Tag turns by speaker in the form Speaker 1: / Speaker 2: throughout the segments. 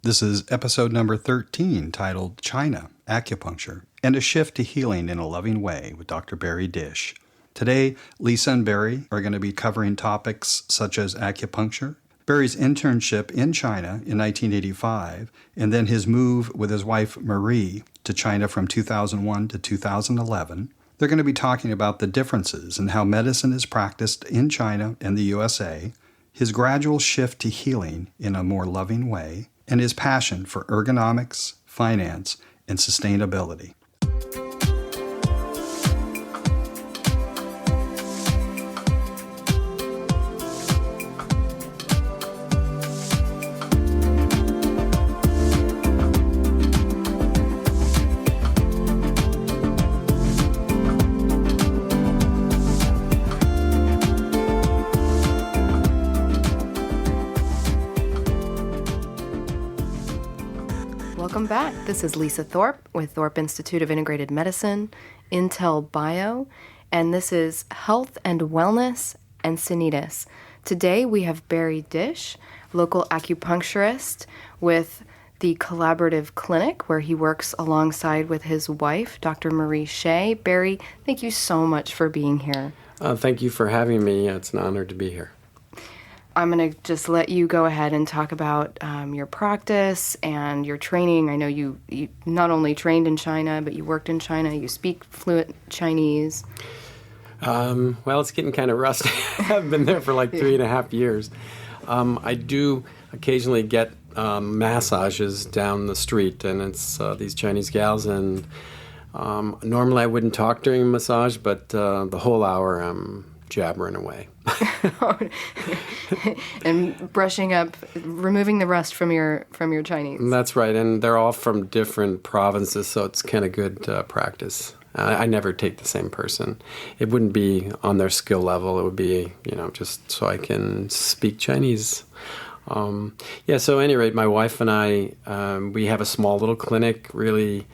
Speaker 1: This is episode number 13, titled China, Acupuncture, and a Shift to Healing in a Loving Way with Dr. Barry Disch. Today, Lisa and Barry are going to be covering topics such as acupuncture, Barry's internship in China in 1985, and then his move with his wife Marie to China from 2001 to 2011. They're going to be talking about the differences in how medicine is practiced in China and the USA, his gradual shift to healing in a more loving way, and his passion for ergonomics, finance, and sustainability.
Speaker 2: Welcome back. This is Lisa Thorpe with Thorpe Institute of Integrated Medicine, Intel Bio, and this is Health and Wellness and Sanitas. Today we have Barry Disch, local acupuncturist with the Collaborative Clinic, where he works alongside with his wife, Dr. Marie Shea. Barry, thank you so much for being here.
Speaker 3: Thank you for having me. It's an honor to be here.
Speaker 2: I'm going to just let you go ahead and talk about your practice and your training. I know you not only trained in China, but you worked in China. You speak fluent Chinese.
Speaker 3: Well, it's getting kind of rusty. I've been there for like 3.5 years. I do occasionally get massages down the street, and it's these Chinese gals. And normally I wouldn't talk during a massage, but the whole hour I'm jabbering away.
Speaker 2: And brushing up, removing the rust from your Chinese.
Speaker 3: That's right, and they're all from different provinces, so it's kind of good practice. I never take the same person. It wouldn't be on their skill level. It would be, just so I can speak Chinese. So at any rate, my wife and I, we have a small little clinic, really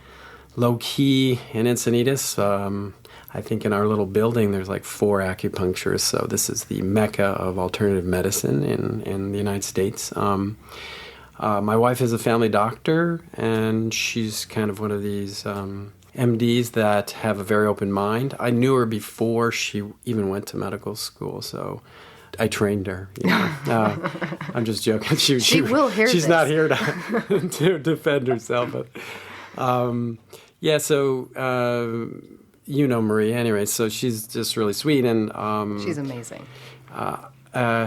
Speaker 3: low-key in Encinitas. I think in our little building there's like 4 acupuncturists, so this is the mecca of alternative medicine in the United States. My wife is a family doctor, and she's kind of one of these MDs that have a very open mind. I knew her before she even went to medical school, so I trained her. I'm just joking.
Speaker 2: She will hear
Speaker 3: She's
Speaker 2: this.
Speaker 3: not here to defend herself, but Marie anyway, so she's just really sweet, and
Speaker 2: she's amazing.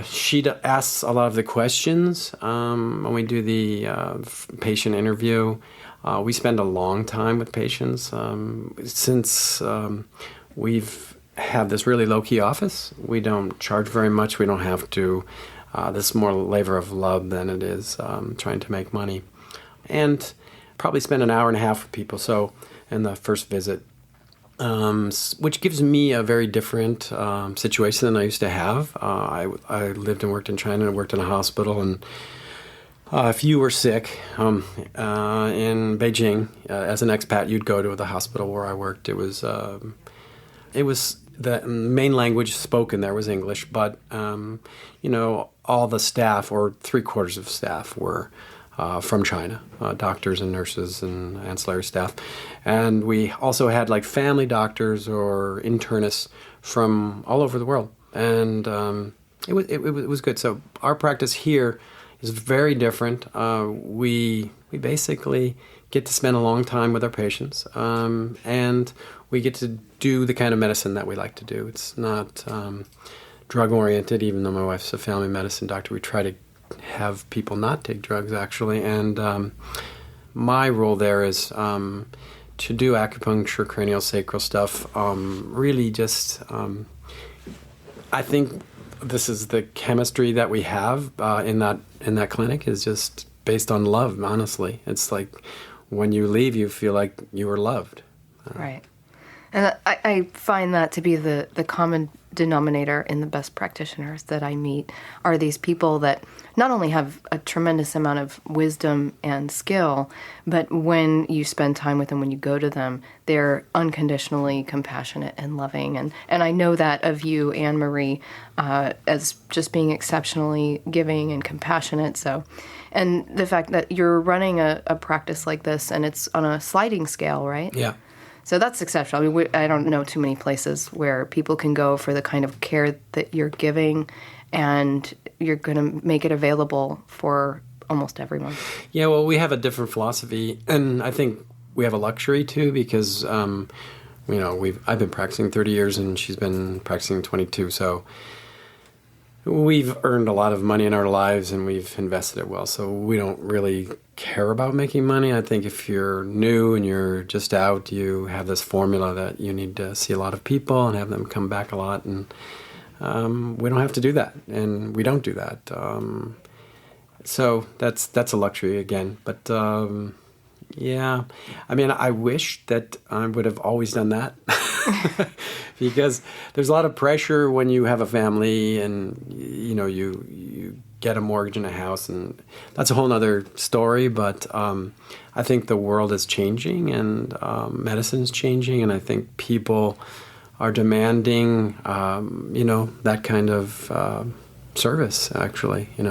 Speaker 3: She asks a lot of the questions when we do the patient interview. We spend a long time with patients. Since we've had this really low-key office, we don't charge very much. We don't have to. This is more labor of love than it is trying to make money. And probably spend an hour and a half with people, so in the first visit. Which gives me a very different situation than I used to have. I lived and worked in China and worked in a hospital, and if you were sick in Beijing as an expat, you'd go to the hospital where I worked. It was the main language spoken there was English, but all the staff, or 3/4 of staff, were from China, doctors and nurses and ancillary staff. And we also had like family doctors or internists from all over the world. And it was good. So our practice here is very different. We basically get to spend a long time with our patients, and we get to do the kind of medicine that we like to do. It's not drug-oriented, even though my wife's a family medicine doctor. We try to have people not take drugs, actually. And my role there is to do acupuncture, craniosacral stuff. Really just, I think this is the chemistry that we have in that clinic is just based on love, honestly. It's like when you leave, you feel like you were loved.
Speaker 2: Right. And I find that to be the common denominator in the best practitioners that I meet are these people that not only have a tremendous amount of wisdom and skill, but when you spend time with them, when you go to them, they're unconditionally compassionate and loving. And I know that of you, Anne Marie, as just being exceptionally giving and compassionate. So, and the fact that you're running a practice like this and it's on a sliding scale, right?
Speaker 3: Yeah.
Speaker 2: So that's exceptional. I mean, I don't know too many places where people can go for the kind of care that you're giving, and you're going to make it available for almost everyone.
Speaker 3: Yeah, well, we have a different philosophy, and I think we have a luxury too because, I've been practicing 30 years and she's been practicing 22, so we've earned a lot of money in our lives and we've invested it well, so we don't really care about making money. I think if you're new and you're just out, you have this formula that you need to see a lot of people and have them come back a lot, and we don't have to do that, and we don't do that. So that's a luxury again. But yeah, I mean, I wish that I would have always done that because there's a lot of pressure when you have a family and you get a mortgage and a house, and that's a whole other story. But I think the world is changing and medicine's changing, and I think people are demanding, that kind of service, actually, in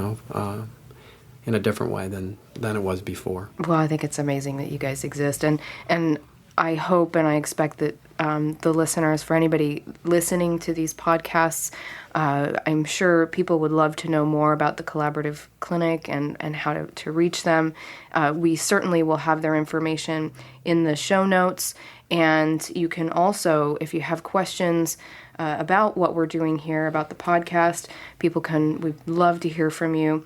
Speaker 3: a different way than it was before.
Speaker 2: Well, I think it's amazing that you guys exist, and I hope and I expect that the listeners, for anybody listening to these podcasts, I'm sure people would love to know more about the collaborative clinic and how to reach them. We certainly will have their information in the show notes, and you can also, if you have questions about what we're doing here, about the podcast, we'd love to hear from you.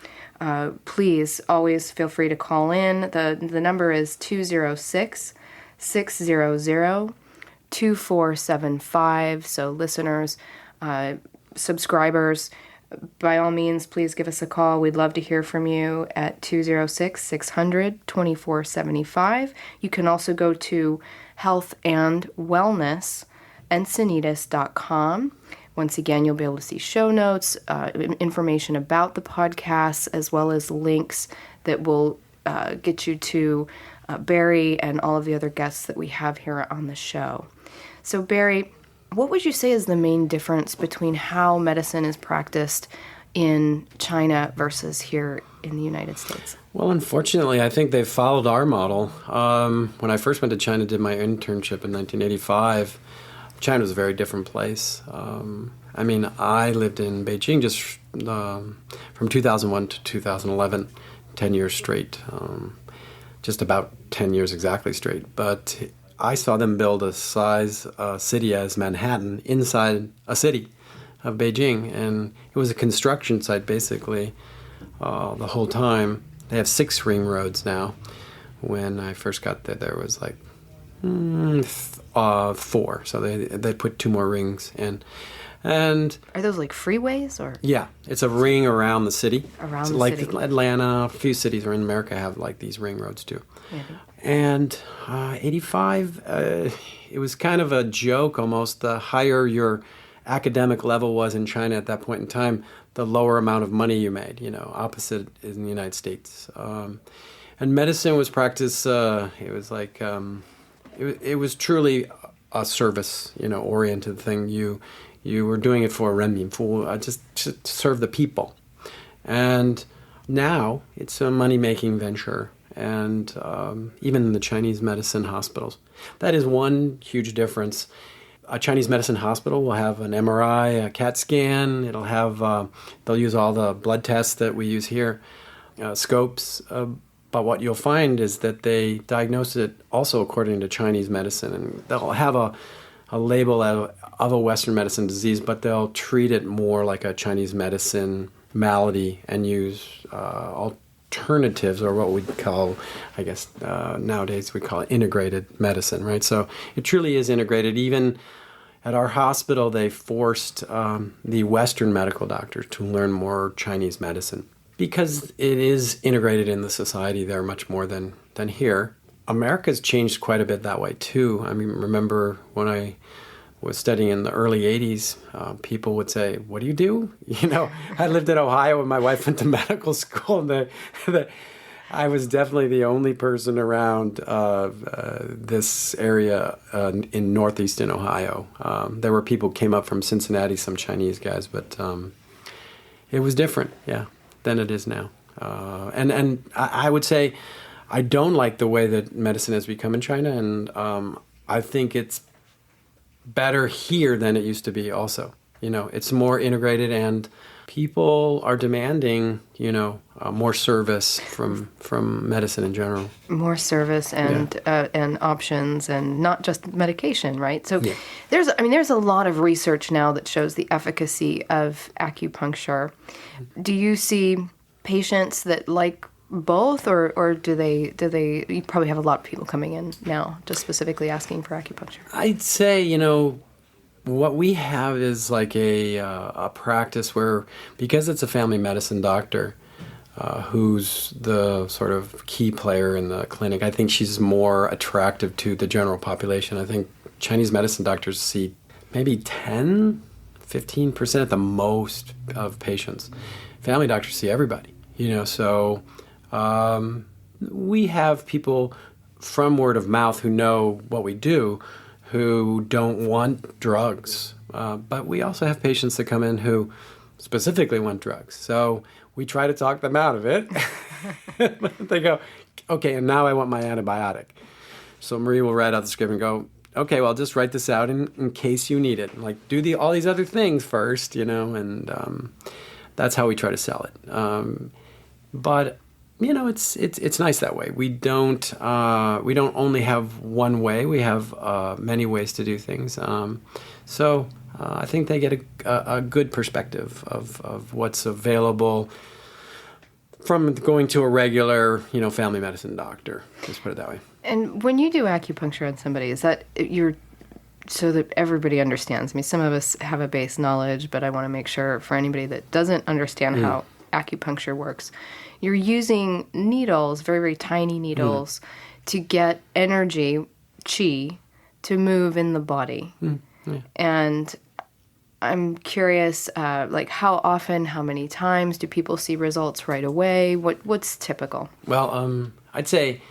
Speaker 2: Please always feel free to call in. The number is 206-600-2475. So listeners, subscribers, by all means, please give us a call. We'd love to hear from you at 206-600-2475. You can also go to healthandwellnessencinitas.com. Once again, you'll be able to see show notes, information about the podcast, as well as links that will get you to Barry and all of the other guests that we have here on the show. So, Barry, what would you say is the main difference between how medicine is practiced in China versus here in the United States?
Speaker 3: Well, unfortunately, I think they've followed our model. When I first went to China, did my internship in 1985, China was a very different place. I lived in Beijing just from 2001 to 2011, 10 years straight, just about 10 years exactly straight. But I saw them build a city as Manhattan inside a city of Beijing, and it was a construction site basically the whole time. They have 6 ring roads now. When I first got there, there was like 4, so they put 2 more rings in. And
Speaker 2: are those like freeways or?
Speaker 3: Yeah, it's a ring around the city.
Speaker 2: Around the
Speaker 3: like
Speaker 2: city.
Speaker 3: Like Atlanta, a few cities around America have like these ring roads too.
Speaker 2: Maybe.
Speaker 3: And 85, it was kind of a joke almost. The higher your academic level was in China at that point in time, the lower amount of money you made. Opposite in the United States. And medicine was practiced. It was like it was truly a service, oriented thing. You were doing it for renmin, just to serve the people. And now it's a money-making venture, and even in the Chinese medicine hospitals. That is one huge difference. A Chinese medicine hospital will have an MRI, a CAT scan. It'll have, they'll use all the blood tests that we use here, scopes. But what you'll find is that they diagnose it also according to Chinese medicine, and they'll have a label of a Western medicine disease, but they'll treat it more like a Chinese medicine malady and use alternatives, or what we'd call, I guess nowadays we call it integrated medicine, right? So it truly is integrated. Even at our hospital, they forced the Western medical doctors to learn more Chinese medicine because it is integrated in the society there much more than here. America's changed quite a bit that way too. I mean, remember when I was studying in the early 80s, people would say, "What do you do?" You know, I lived in Ohio and my wife went to medical school, and I was definitely the only person around this area in northeastern Ohio. There were people who came up from Cincinnati, some Chinese guys, but it was different, yeah, than it is now. And I would say I don't like the way that medicine has become in China, and I think it's better here than it used to be also. You know, it's more integrated, and people are demanding, you know, more service from medicine in general.
Speaker 2: More service and options, and not just medication, right? So there's a lot of research now that shows the efficacy of acupuncture. Do you see patients that like both, or do they? You probably have a lot of people coming in now just specifically asking for acupuncture.
Speaker 3: I'd say, you know, what we have is like a practice where, because it's a family medicine doctor who's the sort of key player in the clinic, I think she's more attractive to the general population. I think Chinese medicine doctors see maybe 10-15% at the most of patients. Family doctors see everybody, you know, so we have people from word of mouth who know what we do, who don't want drugs. But we also have patients that come in who specifically want drugs. So we try to talk them out of it. They go, okay, and now I want my antibiotic. So Marie will write out the script and go, okay, well, just write this out in case you need it. Like, do all these other things first, you know, and that's how we try to sell it. But you know, it's nice that way. We don't only have one way. We have many ways to do things. So I think they get a good perspective of what's available from going to a regular, you know, family medicine doctor. Let's put it that way.
Speaker 2: And when you do acupuncture on somebody, is that so that everybody understands? I mean, some of us have a base knowledge, but I want to make sure for anybody that doesn't understand how acupuncture works, you're using needles, very, very tiny needles, to get energy, qi, to move in the body. And I'm curious, like how often, how many times do people see results right away? What's typical?
Speaker 3: Well, I'd say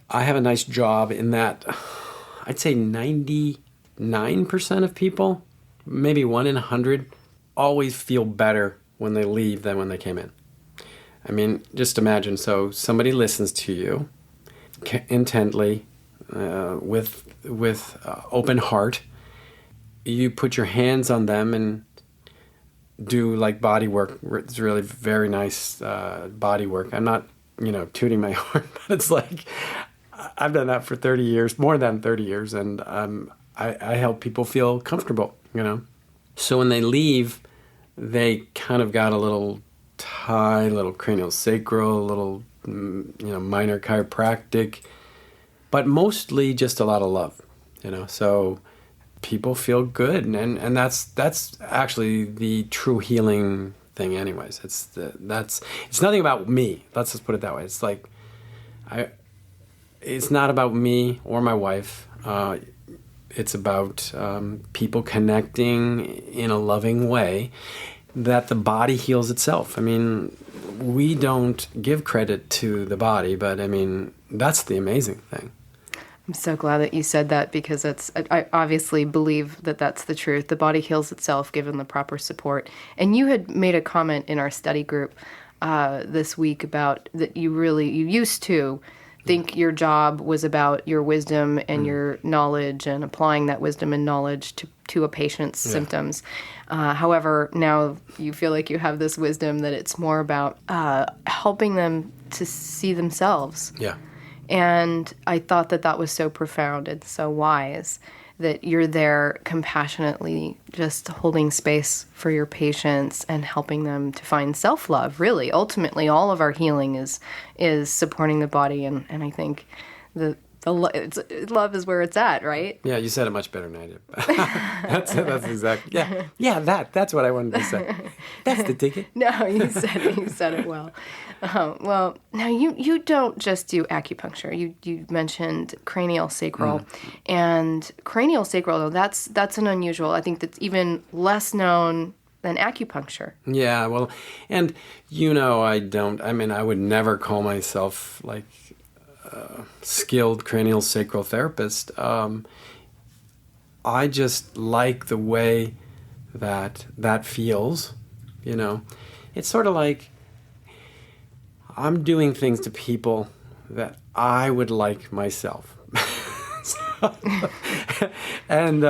Speaker 3: I have a nice job in that I'd say 99% of people, maybe 1 in 100, always feel better when they leave than when they came in. I mean, just imagine, so somebody listens to you intently, with open heart. You put your hands on them and do like body work. It's really very nice body work. I'm not, you know, tooting my horn, but it's like I've done that for 30 years, more than 30 years, and I help people feel comfortable, you know. So when they leave, they kind of got a little Thai, little craniosacral, little, you know, minor chiropractic, but mostly just a lot of love, you know. So people feel good, and that's actually the true healing thing, anyways. It's nothing about me. Let's just put it that way. It's like it's not about me or my wife. It's about people connecting in a loving way, that the body heals itself. I mean, we don't give credit to the body, but I mean, that's the amazing thing.
Speaker 2: I'm so glad that you said that, because I obviously believe that that's the truth. The body heals itself given the proper support. And you had made a comment in our study group this week about that you used to think your job was about your wisdom and your knowledge and applying that wisdom and knowledge to a patient's symptoms. However, now you feel like you have this wisdom that it's more about helping them to see themselves.
Speaker 3: Yeah.
Speaker 2: And I thought that was so profound and so wise, that you're there compassionately just holding space for your patients and helping them to find self-love. Really, ultimately, all of our healing is supporting the body, and I think love is where it's at, right?
Speaker 3: Yeah, you said it much better than I did. That's exactly. Yeah. That's what I wanted to say. That's the ticket.
Speaker 2: No, you said it well. Well, now you don't just do acupuncture. You mentioned craniosacral, and craniosacral though that's an unusual. I think that's even less known than acupuncture.
Speaker 3: Yeah, well, and I would never call myself like a skilled craniosacral therapist. I just like the way that feels, It's sort of like I'm doing things to people that I would like myself. And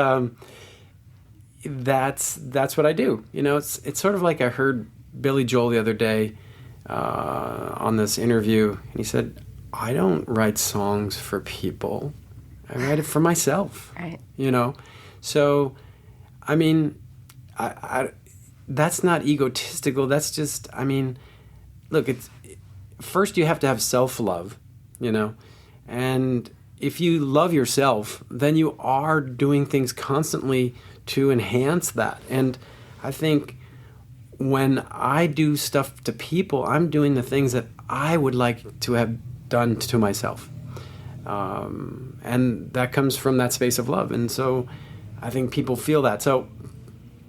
Speaker 3: that's what I do. It's sort of like I heard Billy Joel the other day on this interview, and he said, I don't write songs for people. I write it for myself.
Speaker 2: Right.
Speaker 3: So, I mean, I that's not egotistical. That's just, look, first you have to have self-love, and if you love yourself, then you are doing things constantly to enhance that. And I think when I do stuff to people, I'm doing the things that I would like to have done to myself. And that comes from that space of love. And so I think people feel that. So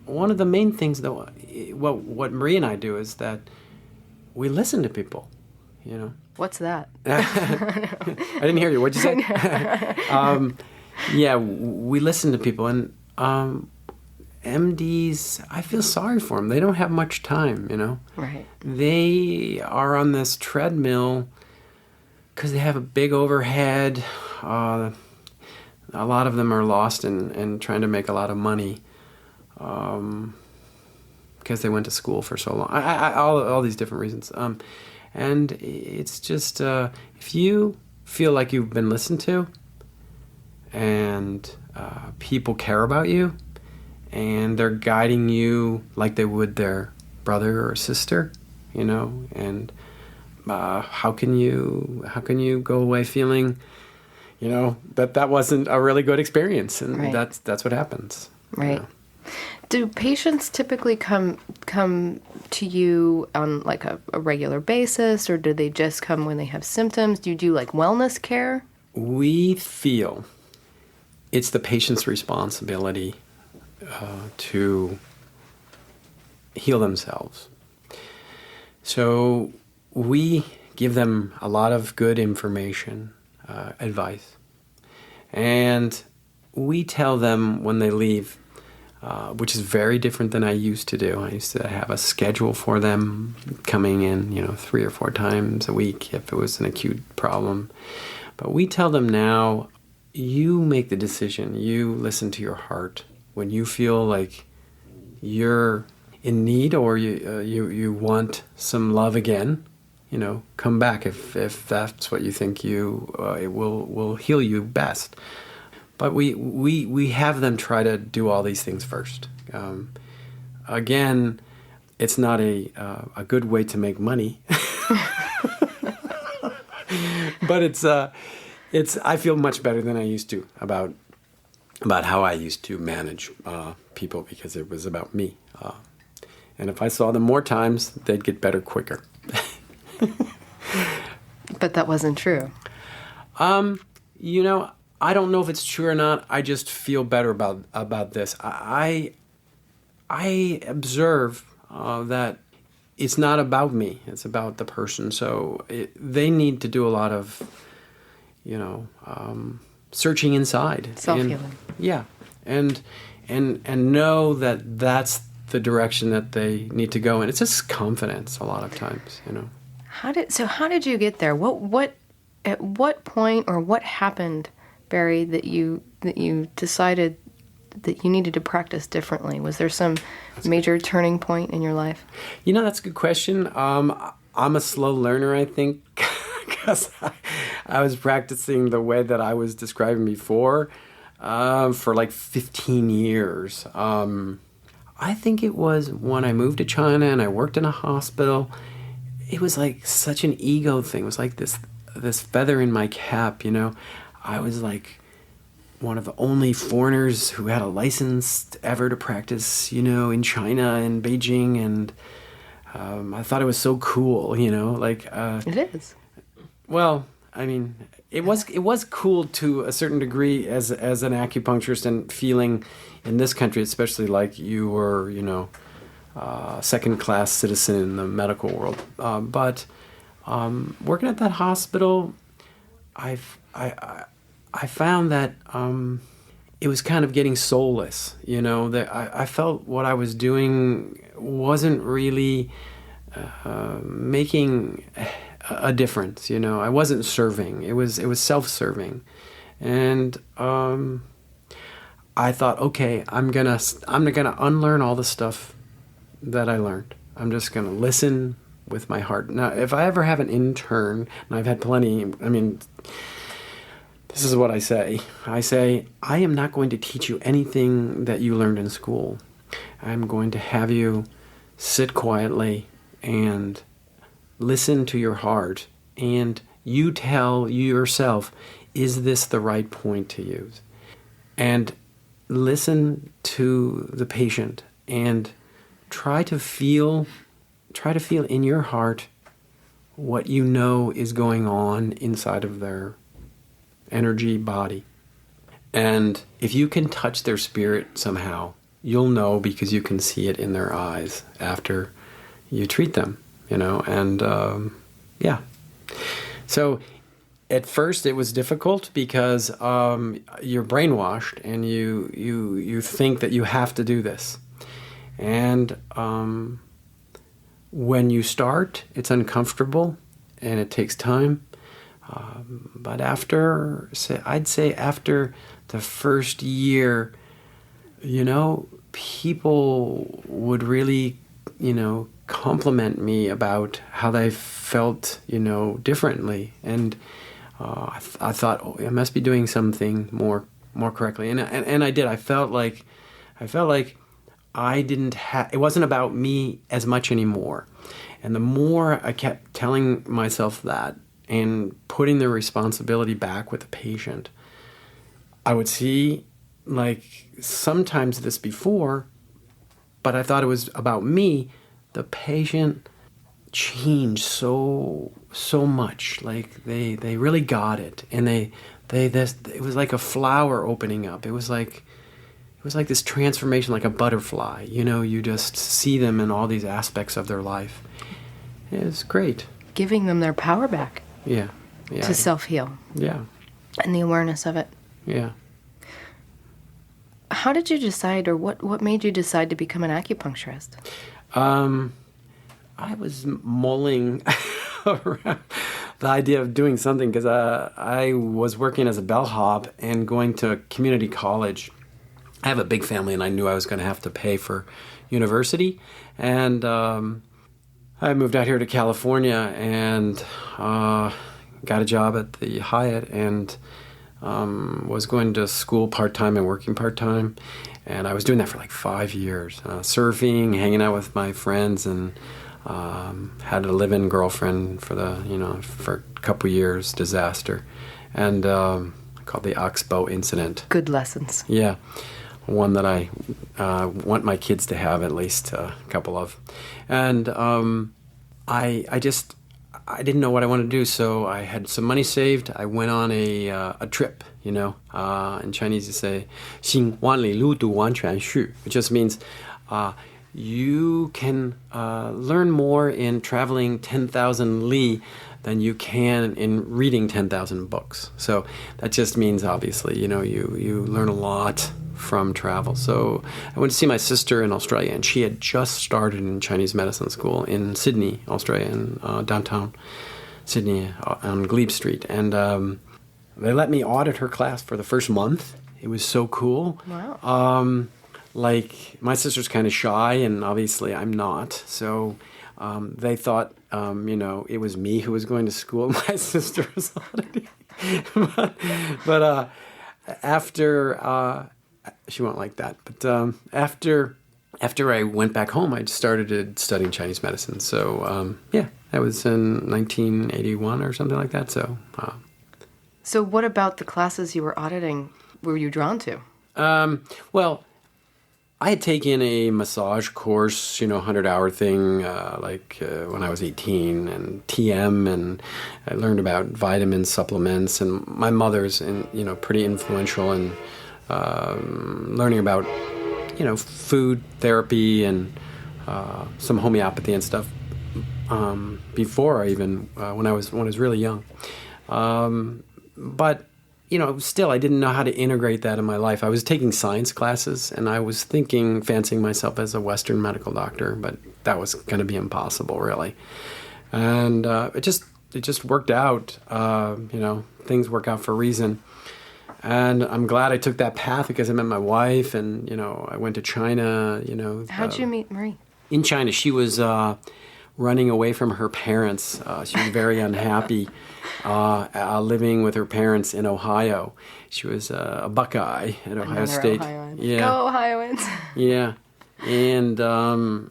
Speaker 3: one of the main things, though, what Marie and I do is that we listen to people,
Speaker 2: What's that?
Speaker 3: I didn't hear you. What'd you say? Yeah, we listen to people. And MDs, I feel sorry for them. They don't have much time,
Speaker 2: Right.
Speaker 3: They are on this treadmill because they have a big overhead. A lot of them are lost in trying to make a lot of money because they went to school for so long. All these different reasons. And it's just, if you feel like you've been listened to and people care about you and they're guiding you like they would their brother or sister, and how can you go away feeling, that wasn't a really good experience, and
Speaker 2: right.
Speaker 3: that's what happens.
Speaker 2: Right. Do patients typically come to you on like a regular basis, or do they just come when they have symptoms? Do you do like wellness care?
Speaker 3: We feel it's the patient's responsibility to heal themselves. So we give them a lot of good information, advice, and we tell them when they leave, which is very different than I used to do. I used to have a schedule for them coming in, 3 or 4 times a week if it was an acute problem. But we tell them now, you make the decision. You listen to your heart. When you feel like you're in need or you want some love again, come back if that's what you think it will heal you best. But we have them try to do all these things first. Again, it's not a good way to make money, but it's I feel much better than I used to about how I used to manage people, because it was about me. And if I saw them more times, they'd get better quicker.
Speaker 2: But that wasn't true.
Speaker 3: I don't know if it's true or not. I just feel better about this. I observe that it's not about me. It's about the person. So they need to do a lot of, searching inside.
Speaker 2: Self-healing.
Speaker 3: Yeah, and know that that's the direction that they need to go in. It's just confidence a lot of times.
Speaker 2: How did you get there? At what point or what happened, Barry, that you decided that you needed to practice differently? Was there some major turning point in your life?
Speaker 3: That's a good question. I'm a slow learner, I think, because I was practicing the way that I was describing before for like 15 years. I think it was when I moved to China and I worked in a hospital. It was like such an ego thing. It was like this feather in my cap, I was like one of the only foreigners who had a license ever to practice, in China and Beijing. And I thought it was so cool, like.
Speaker 2: It is.
Speaker 3: Well, I mean, it was cool to a certain degree as an acupuncturist, and feeling in this country, especially, like you were, second-class citizen in the medical world. But working at that hospital, I found that it was kind of getting soulless. That I felt what I was doing wasn't really making a difference. I wasn't serving. It was self-serving, and I thought, okay, I'm gonna unlearn all the stuff that I learned. I'm just gonna listen with my heart. Now, if I ever have an intern, and I've had plenty, I mean, this is what I say. I say, I am not going to teach you anything that you learned in school. I'm going to have you sit quietly and listen to your heart, and you tell yourself, is this the right point to use? And listen to the patient and try to feel in your heart what you know is going on inside of their energy body. And if you can touch their spirit somehow, you'll know, because you can see it in their eyes after you treat them, and yeah. So at first it was difficult because you're brainwashed, and you think that you have to do this. And when you start, it's uncomfortable and it takes time. But I'd say after the first year, people would really, compliment me about how they felt, differently. And I thought, oh, I must be doing something more correctly. And I did. I felt like I didn't have, it wasn't about me as much anymore. And the more I kept telling myself that and putting the responsibility back with the patient, I would see, like, sometimes this before, but I thought it was about me. The patient changed so much. Like, they really got it. And it was like a flower opening up. It was like this transformation, like a butterfly. You just see them in all these aspects of their life. It's great.
Speaker 2: Giving them their power back.
Speaker 3: Yeah.
Speaker 2: To self-heal.
Speaker 3: Yeah.
Speaker 2: And the awareness of it.
Speaker 3: Yeah.
Speaker 2: How did you decide, or what made you decide to become an acupuncturist?
Speaker 3: I was mulling around the idea of doing something because I was working as a bellhop and going to community college. I have a big family, and I knew I was going to have to pay for university. And I moved out here to California and got a job at the Hyatt, and was going to school part-time and working part-time. And I was doing that for like 5 years, surfing, hanging out with my friends, and had a live-in girlfriend for a couple years. Disaster. And called the Oxbow incident.
Speaker 2: Good lessons.
Speaker 3: Yeah. One that I want my kids to have at least a couple of. And I didn't know what I wanted to do, so I had some money saved. I went on a trip, in Chinese you say, 行万里路读完全序, which just means you can learn more in traveling 10,000 li than you can in reading 10,000 books. So that just means, obviously, you learn a lot from travel. So I went to see my sister in Australia, and she had just started in Chinese medicine school in Sydney, Australia, in downtown Sydney on Glebe Street. And they let me audit her class for the first month. It was so cool.
Speaker 2: Wow.
Speaker 3: Like, my sister's kind of shy, and obviously I'm not. So they thought, it was me who was going to school. My sister was auditing. but after... she won't like that. But after I went back home, I started studying Chinese medicine. So, that was in 1981 or something like that. So,
Speaker 2: So what about the classes you were auditing were you drawn to?
Speaker 3: Well, I had taken a massage course, 100-hour thing, when I was 18, and TM, and I learned about vitamin supplements. And my mother's, pretty influential in learning about, food therapy and some homeopathy and stuff before I even when I was really young. But still, I didn't know how to integrate that in my life. I was taking science classes, and I was fancying myself as a Western medical doctor, but that was going to be impossible, really. And it just worked out. Things work out for a reason. And I'm glad I took that path because I met my wife, and I went to China.
Speaker 2: How'd you meet Marie?
Speaker 3: In China, she was running away from her parents. She was very unhappy. Living with her parents in Ohio. She was a Buckeye at Ohio State.
Speaker 2: Ohioans. Yeah. Go Ohioans.
Speaker 3: Yeah. And her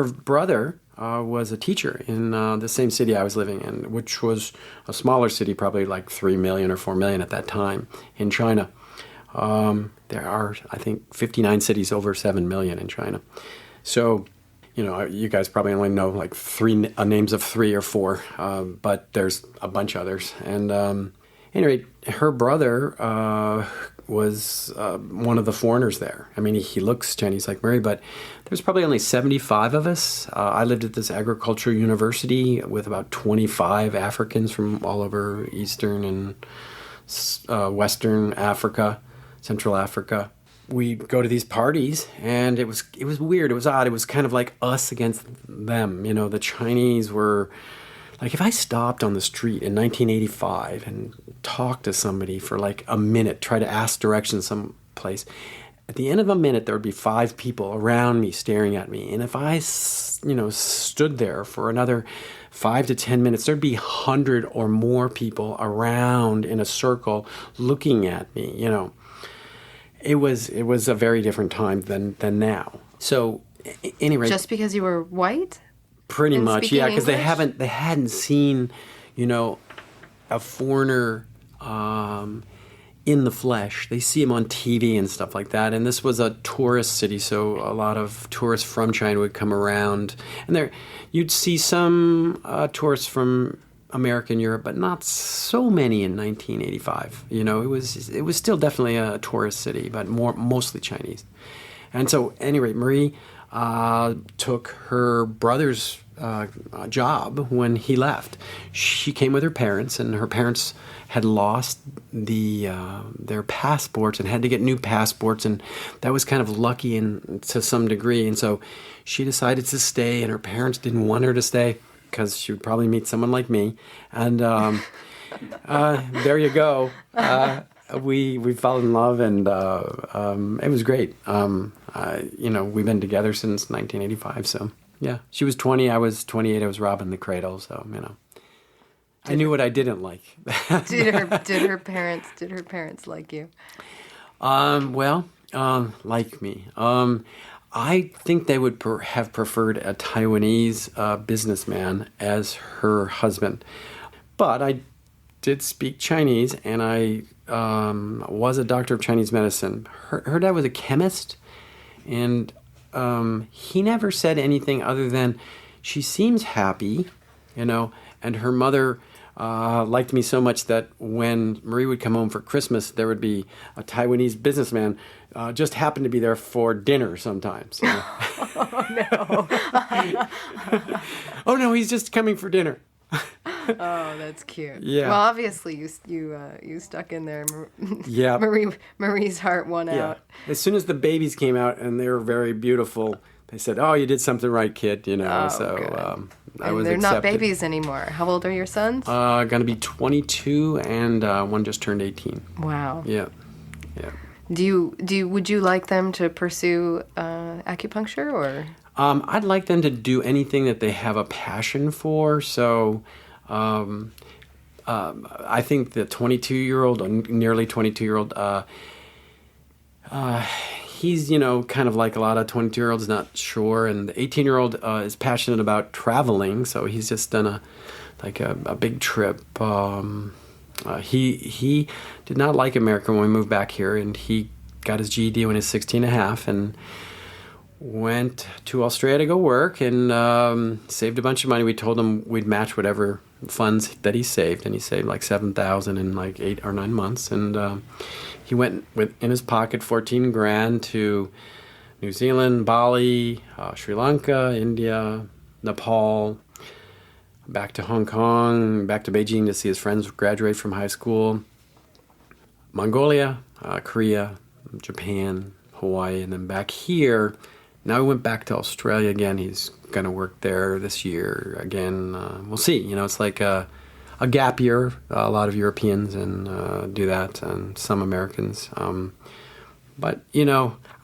Speaker 3: brother was a teacher in the same city I was living in, which was a smaller city, probably like 3 million or 4 million at that time in China. There are, I think, 59 cities over 7 million in China. So, you guys probably only know like names of 3 or 4, but there's a bunch others. And anyway, her brother was one of the foreigners there. I mean, he looks Chinese like Murray, but there's probably only 75 of us. I lived at this agricultural university with about 25 Africans from all over Eastern and Western Africa, Central Africa. We'd go to these parties, and it was weird. It was odd. It was kind of like us against them. The Chinese were like, if I stopped on the street in 1985 and talked to somebody for like a minute, try to ask directions someplace, at the end of a minute, there would be 5 people around me staring at me. And if I, stood there for another 5 to 10 minutes, there'd be 100 or more people around in a circle looking at me, It was a very different time than now. So, anyway,
Speaker 2: just because you were white,
Speaker 3: pretty much, yeah, because they hadn't seen, a foreigner in the flesh. They see him on TV and stuff like that. And this was a tourist city, so a lot of tourists from China would come around, and you'd see some tourists from America and Europe, but not so many in 1985. It was still definitely a tourist city, but mostly Chinese. And so, anyway, Marie took her brother's job when he left. She came with her parents, and her parents had lost their passports and had to get new passports, and that was kind of lucky to some degree. And so she decided to stay, and her parents didn't want her to stay, because she would probably meet someone like me. And there you go. We fell in love, and it was great. We've been together since 1985. So, yeah. She was 20, I was 28, I was robbing the cradle. So, I knew what I didn't like.
Speaker 2: Did her parents like you?
Speaker 3: Like me. I think they would have preferred a Taiwanese businessman as her husband. But I did speak Chinese, and I was a doctor of Chinese medicine. Her dad was a chemist, and he never said anything other than, she seems happy, and her mother liked me so much that when Marie would come home for Christmas, there would be a Taiwanese businessman just happened to be there for dinner sometimes.
Speaker 2: Oh, no.
Speaker 3: Oh, no, he's just coming for dinner.
Speaker 2: Oh, that's cute.
Speaker 3: Yeah.
Speaker 2: Well, obviously you stuck in there.
Speaker 3: Yeah.
Speaker 2: Marie's heart won out.
Speaker 3: As soon as the babies came out, and they were very beautiful, they said, "Oh, you did something right, kid."
Speaker 2: Oh,
Speaker 3: so I was
Speaker 2: they're
Speaker 3: accepted.
Speaker 2: not babies anymore. How old are your sons?
Speaker 3: Going to be 22, and one just turned 18.
Speaker 2: Wow.
Speaker 3: Yeah.
Speaker 2: Would you like them to pursue acupuncture, or?
Speaker 3: I'd like them to do anything that they have a passion for. So, I think the 22-year-old, nearly 22-year-old, he's, kind of like a lot of 22-year-olds, not sure. And the 18-year-old is passionate about traveling, so he's just done a big trip. He did not like America when we moved back here, and he got his GED when he was 16 and a half, and went to Australia to go work, and saved a bunch of money. We told him we'd match whatever funds that he saved, and he saved like $7,000 in like 8 or 9 months. And he went with in his pocket 14 grand to New Zealand, Bali, Sri Lanka, India, Nepal, back to Hong Kong, back to Beijing to see his friends graduate from high school, Mongolia, Korea, Japan, Hawaii, and then back here. Now he went back to Australia again. He's going to work there this year again. We'll see. It's like a gap year. A lot of Europeans and do that, and some Americans. But,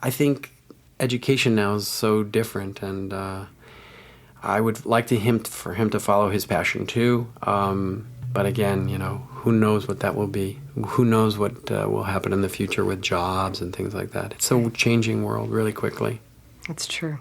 Speaker 3: I think education now is so different, and I would like for him to follow his passion too. But again, who knows what that will be? Who knows what will happen in the future with jobs and things like that? It's a changing world really quickly.
Speaker 2: That's true.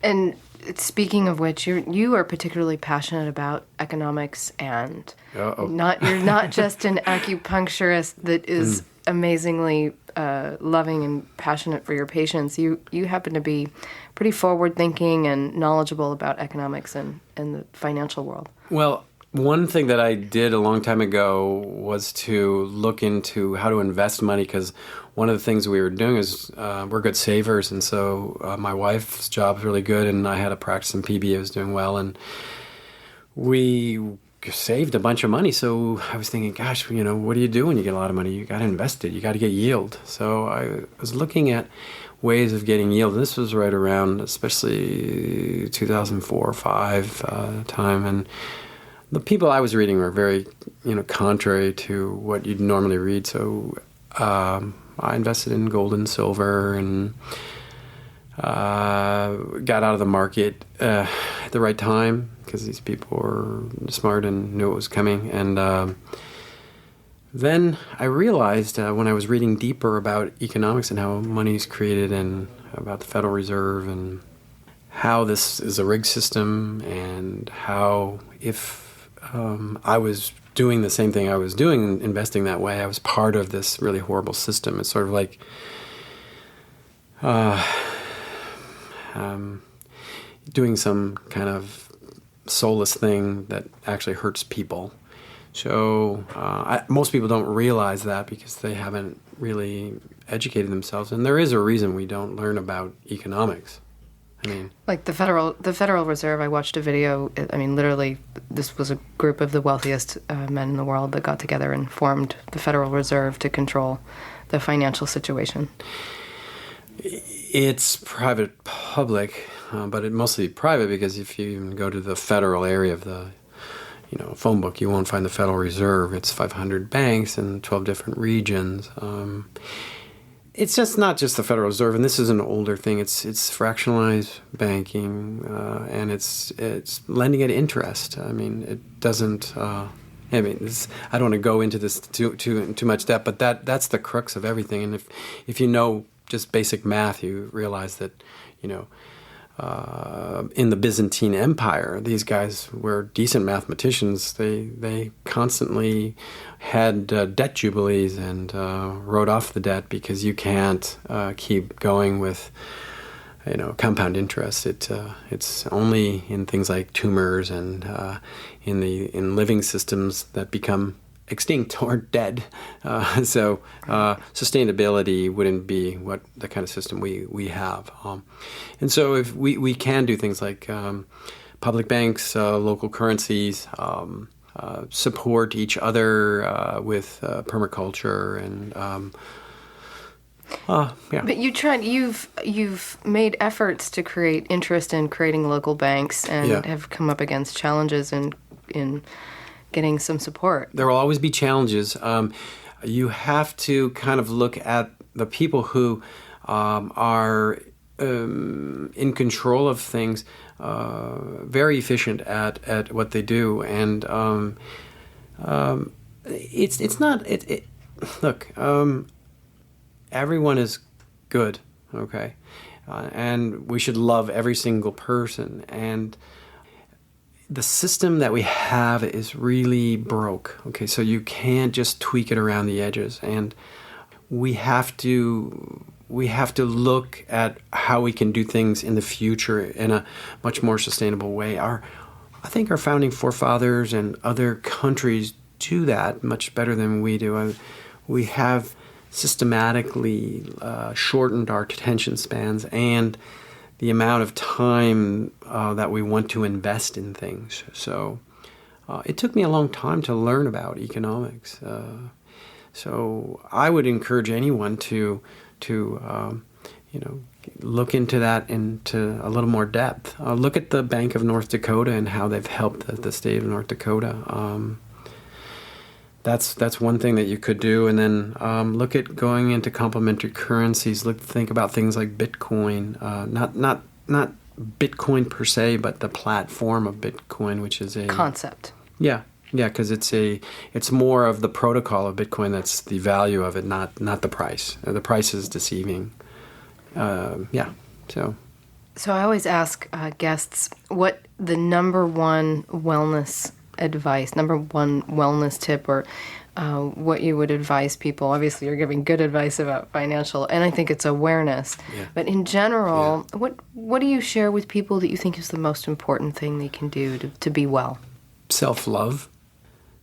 Speaker 2: And speaking of which, you are particularly passionate about economics, and you're not just an acupuncturist that is amazingly loving and passionate for your patients. You happen to be pretty forward-thinking and knowledgeable about economics and the financial world.
Speaker 3: Well, one thing that I did a long time ago was to look into how to invest money, because one of the things we were doing is we're good savers, and so my wife's job was really good, and I had a practice in PB. I was doing well, and we saved a bunch of money. So I was thinking, gosh, what do you do when you get a lot of money? You got to invest it. You got to get yield. So I was looking at ways of getting yield. This was right around, especially 2004 or 5 time, and the people I was reading were very, contrary to what you'd normally read. So I invested in gold and silver, and got out of the market at the right time, because these people were smart and knew it was coming. And then I realized when I was reading deeper about economics and how money is created, and about the Federal Reserve, and how this is a rigged system, and how if I was doing the same thing I was doing, investing that way, I was part of this really horrible system. It's sort of like doing some kind of soulless thing that actually hurts people. So most people don't realize that, because they haven't really educated themselves. And there is a reason we don't learn about economics.
Speaker 2: Like the Federal Reserve, I watched a video. Literally, this was a group of the wealthiest men in the world that got together and formed the Federal Reserve to control the financial situation.
Speaker 3: It's private-public, but it's mostly private, because if you even go to the federal area of the phone book, you won't find the Federal Reserve. It's 500 banks in 12 different regions. It's just not just the Federal Reserve, and this is an older thing. It's fractionalized banking, and it's lending at interest. It doesn't. I don't want to go into this too much depth, but that's the crux of everything. And if you know just basic math, you realize that in the Byzantine Empire, these guys were decent mathematicians. They constantly had debt jubilees and wrote off the debt, because you can't keep going with compound interest. It's only in things like tumors and in living systems that become extinct or dead. So sustainability wouldn't be what the kind of system we have. And so if we can do things like public banks, local currencies, support each other with permaculture, and yeah.
Speaker 2: But you've made efforts to create interest in creating local banks, and have come up against challenges in getting some support.
Speaker 3: There will always be challenges. You have to kind of look at the people who are in control of things, very efficient at what they do, and it's not. Look, everyone is good, okay, and we should love every single person, and the system that we have is really broke. Okay, so you can't just tweak it around the edges. And we have to look at how we can do things in the future in a much more sustainable way. I think our founding forefathers and other countries do that much better than we do. We have systematically shortened our attention spans and the amount of time that we want to invest in things. So it took me a long time to learn about economics. So I would encourage anyone to look into that into a little more depth. Look at the Bank of North Dakota and how they've helped the state of North Dakota. That's one thing that you could do, and then look at going into complementary currencies. Think about things like Bitcoin, not Bitcoin per se, but the platform of Bitcoin, which is a
Speaker 2: concept.
Speaker 3: Yeah, because it's more of the protocol of Bitcoin that's the value of it, not the price. The price is deceiving.
Speaker 2: So I always ask guests what the number one wellness tip, or what you would advise people. Obviously, you're giving good advice about financial, and I think it's awareness. Yeah. But in general, what do you share with people that you think is the most important thing they can do to be well?
Speaker 3: Self-love.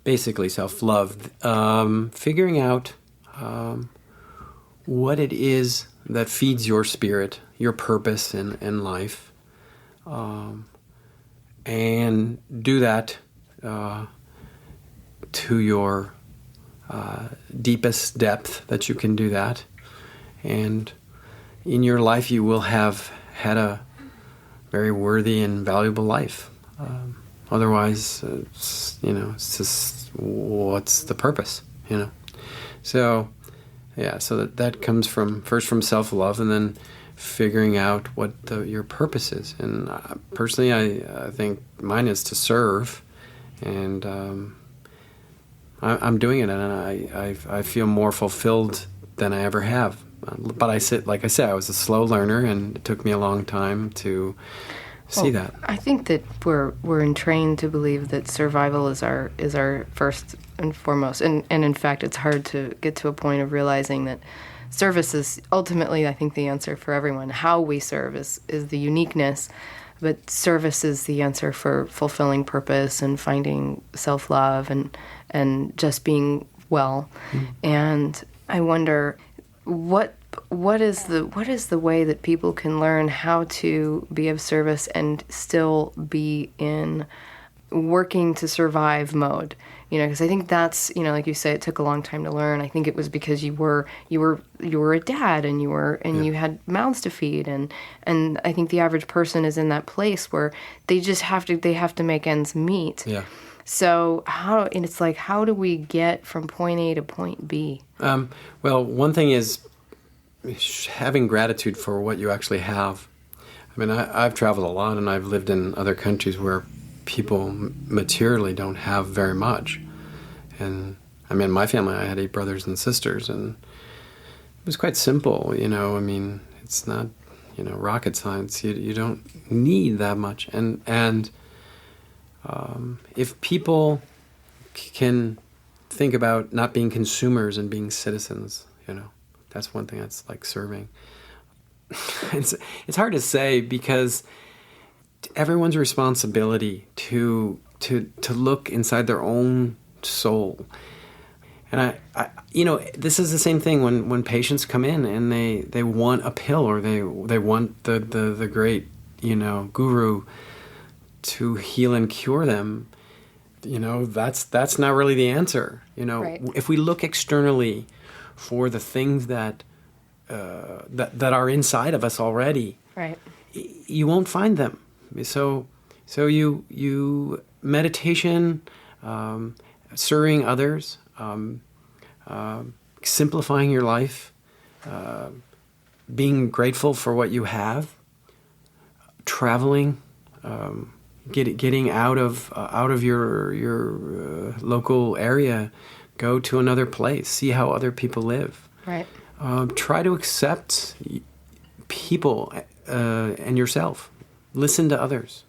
Speaker 3: Basically self-love. Figuring out what it is that feeds your spirit, your purpose in life, and do that to your deepest depth that you can do that. And in your life you will have had a very worthy and valuable life. Otherwise, it's just, what's the purpose, So, so that comes first from self-love, and then figuring out what your purpose is. And personally, I think mine is to serve, and I'm doing it, and I feel more fulfilled than I ever have. But like I said, I was a slow learner, and it took me a long time to see that.
Speaker 2: I think that we're entrained to believe that survival is our first and foremost, and in fact, it's hard to get to a point of realizing that service is ultimately, I think, the answer for everyone. How we serve is the uniqueness, but service is the answer for fulfilling purpose and finding self-love and just being well. Mm. And I wonder what is the way that people can learn how to be of service and still be in working to survive mode? Because I think that's, like you say, it took a long time to learn. I think it was because you were a dad, and you had mouths to feed, and I think the average person is in that place where they just have to make ends meet. Yeah. So how do we get from point A to point B?
Speaker 3: Well, one thing is having gratitude for what you actually have. I mean, I've traveled a lot, and I've lived in other countries where people materially don't have very much. And I mean, my family, I had 8 brothers and sisters, and it was quite simple, I mean, it's not, rocket science. You don't need that much. And if people can think about not being consumers and being citizens, that's one thing that's like serving. It's hard to say, because everyone's responsibility to look inside their own soul. And I this is the same thing when patients come in and they want a pill, or they want the great guru to heal and cure them. That's not really the answer. Right. If we look externally for the things that are inside of us already, right, you won't find them. So you meditation, serving others, simplifying your life, being grateful for what you have, traveling, getting out of your local area, go to another place, see how other people live. Right. Try to accept people and yourself. Listen to others.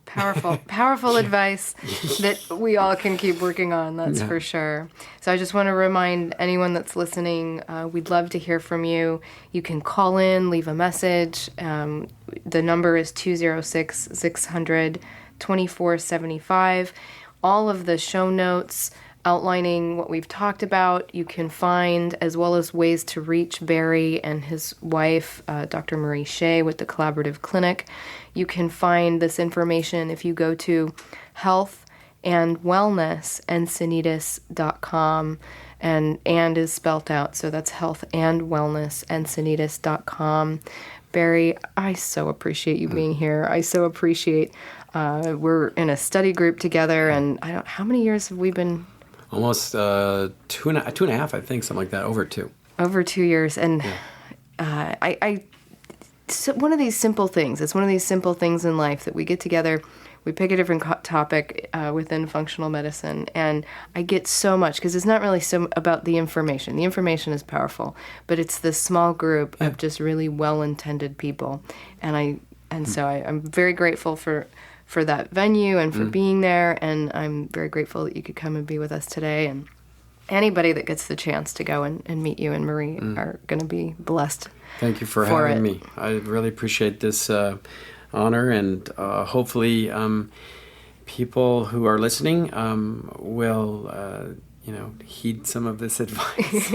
Speaker 2: Powerful advice that we all can keep working on, that's for sure. So I just want to remind anyone that's listening, we'd love to hear from you. You can call in, leave a message. The number is 206-600-2475. All of the show notes outlining what we've talked about you can find, as well as ways to reach Barry and his wife, Dr. Marie Shea, with the Collaborative Clinic. You can find this information if you go to healthandwellnessencinitas.com, and is spelt out, so that's healthandwellnessencinitas.com. Barry, I so appreciate you being here. I so appreciate we're in a study group together, and how many years have we been?
Speaker 3: Almost 2.5, I think, something like that. Over 2.
Speaker 2: Over 2 years, and so one of these simple things. It's one of these simple things in life that we get together, we pick a different topic within functional medicine, and I get so much, because it's not really so about the information. The information is powerful, but it's this small group of just really well-intended people, and so I'm very grateful for that venue and for being there, and I'm very grateful that you could come and be with us today. And anybody that gets the chance to go and meet you and Marie are going to be blessed.
Speaker 3: Thank you for having me. I really appreciate this honor, and hopefully people who are listening will heed some of this advice.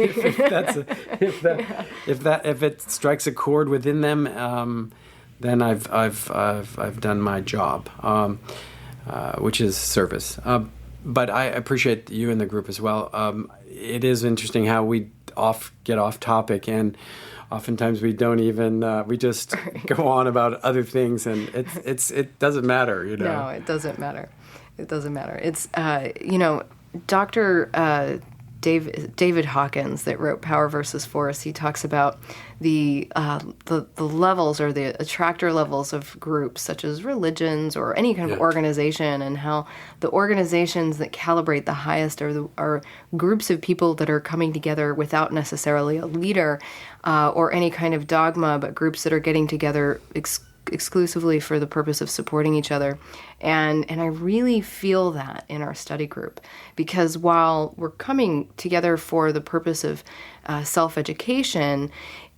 Speaker 3: if it strikes a chord within them, then I've done my job, which is service. But I appreciate you and the group as well. It is interesting how we get off topic, and oftentimes we don't even we just go on about other things, and it doesn't matter,
Speaker 2: No, it doesn't matter. It doesn't matter. It's Dr. David Hawkins, that wrote Power versus Force, he talks about the levels, or the attractor levels of groups such as religions or any kind of organization, and how the organizations that calibrate the highest are groups of people that are coming together without necessarily a leader or any kind of dogma, but groups that are getting together exclusively for the purpose of supporting each other. And I really feel that in our study group, because while we're coming together for the purpose of self-education,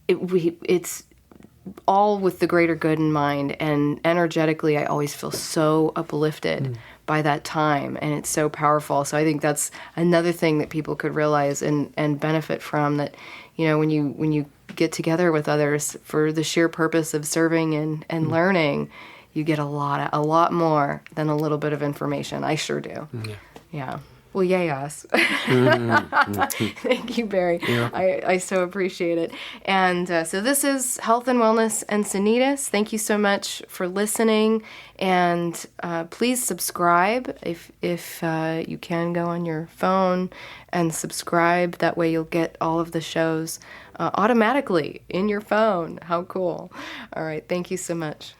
Speaker 2: it's all with the greater good in mind, and energetically I always feel so uplifted by that time, and it's so powerful. So I think that's another thing that people could realize and benefit from, that when you get together with others for the sheer purpose of serving and learning, you get a lot more than a little bit of information. I sure do. Yeah. Well, yay us. Thank you, Barry. Yeah. I so appreciate it. And so this is Health and Wellness Encinitas. Thank you so much for listening. And please subscribe if you can. Go on your phone and subscribe. That way you'll get all of the shows automatically in your phone. How cool. All right. Thank you so much.